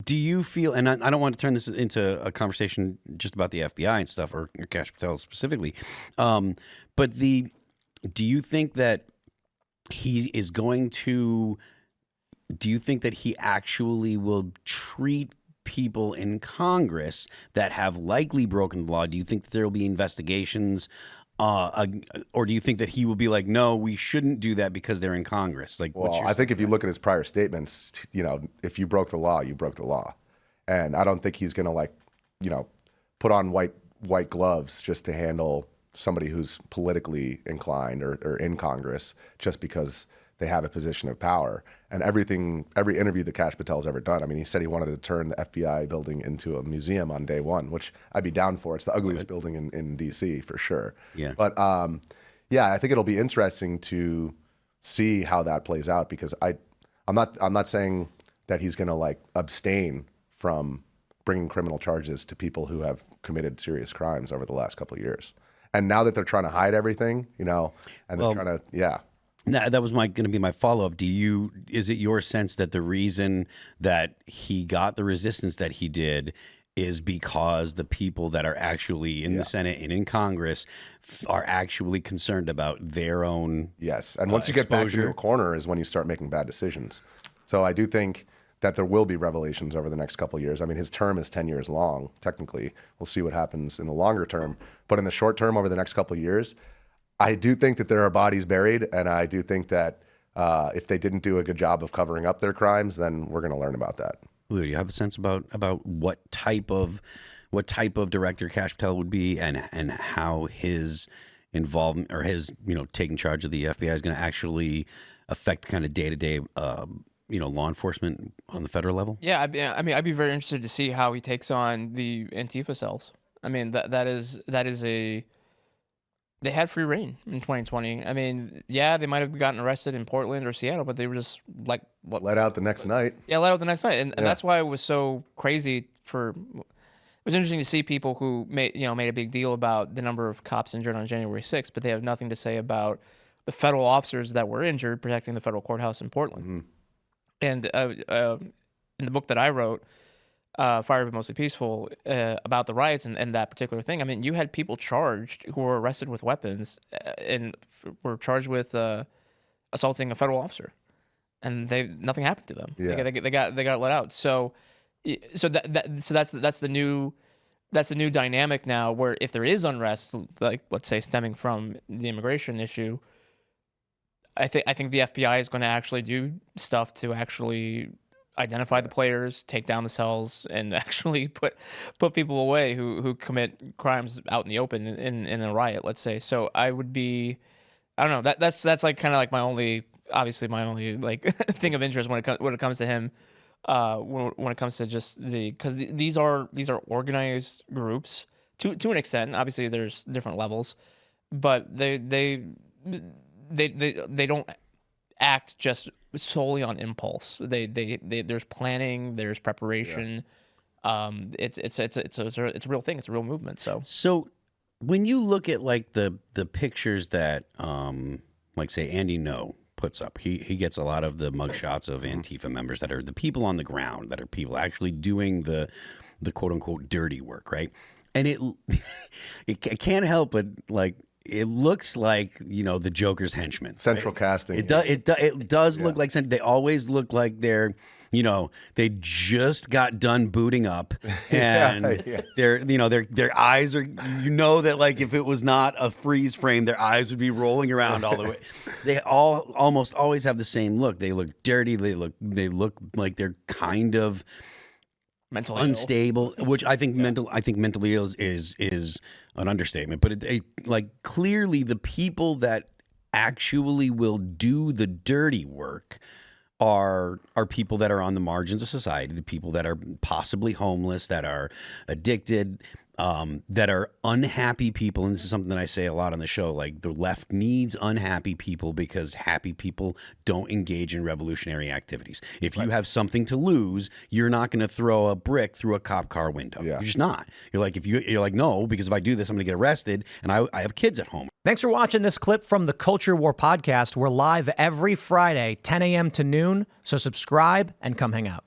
Do you feel, and I don't want to turn this into a conversation just about the FBI and stuff, or Kash Patel specifically, but do you think that he is going to, do you think that he actually will treat people in Congress that have likely broken the law? Do you think that there will be investigations, or do you think that he will be like, no, we shouldn't do that because they're in Congress? Like, well, I think if you look at his prior statements, you know, if you broke the law, you broke the law. And I don't think he's going to, like, you know, put on white gloves just to handle somebody who's politically inclined or in Congress just because they have a position of power. And every interview that Kash Patel's ever done, I mean, he said he wanted to turn the FBI building into a museum on day one, which I'd be down for. It's the ugliest building in DC for sure. Yeah. But yeah, I think it'll be interesting to see how that plays out, because I'm not saying that he's going to, like, abstain from bringing criminal charges to people who have committed serious crimes over the last couple of years. And now that they're trying to hide everything, you know, and they're trying to, yeah. That was going to be my follow-up. Is it your sense that the reason that he got the resistance that he did is because the people that are actually in the Senate and in Congress are actually concerned about their own Yes, and once you get back into a corner is when you start making bad decisions. So I do think that there will be revelations over the next couple of years. I mean, his term is 10 years long, technically. We'll see what happens in the longer term. But in the short term, over the next couple of years, I do think that there are bodies buried, and I do think that if they didn't do a good job of covering up their crimes, then we're going to learn about that. Lou, do you have a sense about what type of director Kash Patel would be, and how his involvement or his, you know, taking charge of the FBI is going to actually affect kind of day-to-day you know, law enforcement on the federal level? Yeah, I'd be very interested to see how he takes on the Antifa cells. I mean, that is a, they had free reign in 2020. I mean, yeah, they might have gotten arrested in Portland or Seattle, but they were just like let out the next night. Yeah, let out the next night, and that's why it was so crazy. It was interesting to see people who made a big deal about the number of cops injured on January 6th, but they have nothing to say about the federal officers that were injured protecting the federal courthouse in Portland. Mm-hmm. And in the book that I wrote, Fire But Mostly Peaceful, about the riots and that particular thing, I mean, you had people charged who were arrested with weapons and were charged with assaulting a federal officer, and nothing happened to them. Yeah. They got let out. So that's the new dynamic now, where if there is unrest, like let's say stemming from the immigration issue, I think the FBI is going to actually do stuff to actually identify the players, take down the cells, and actually put people away who commit crimes out in the open in a riot, let's say. So I don't know, that's like kind of like my only like thing of interest when it comes to him, when it comes to just because these are organized groups to an extent. Obviously there's different levels, but they don't act just solely on impulse. There's planning, there's preparation. Yeah. It's a real thing. It's a real movement. So when you look at like the pictures that like say Andy No puts up, he gets a lot of the mugshots of Antifa members that are the people on the ground, that are people actually doing the quote unquote dirty work, right? And it can't help but like, it looks like, you know, the Joker's henchmen. Central casting. It does look like they always look like they're, you know, they just got done booting up, and their eyes are, you know, that like if it was not a freeze frame, their eyes would be rolling around all the way. They all almost always have the same look. They look dirty. They look like they're kind of mentally unstable, which I think mentally ill is an understatement. But like clearly the people that actually will do the dirty work are people that are on the margins of society, the people that are possibly homeless, that are addicted, that are unhappy people. And this is something that I say a lot on the show, like the left needs unhappy people because happy people don't engage in revolutionary activities. If you have something to lose, you're not going to throw a brick through a cop car window. Yeah. You're just not. You're like, you're like, no, because if I do this, I'm going to get arrested, and I have kids at home. Thanks for watching this clip from the Culture War Podcast. We're live every Friday, 10 a.m. to noon, so subscribe and come hang out.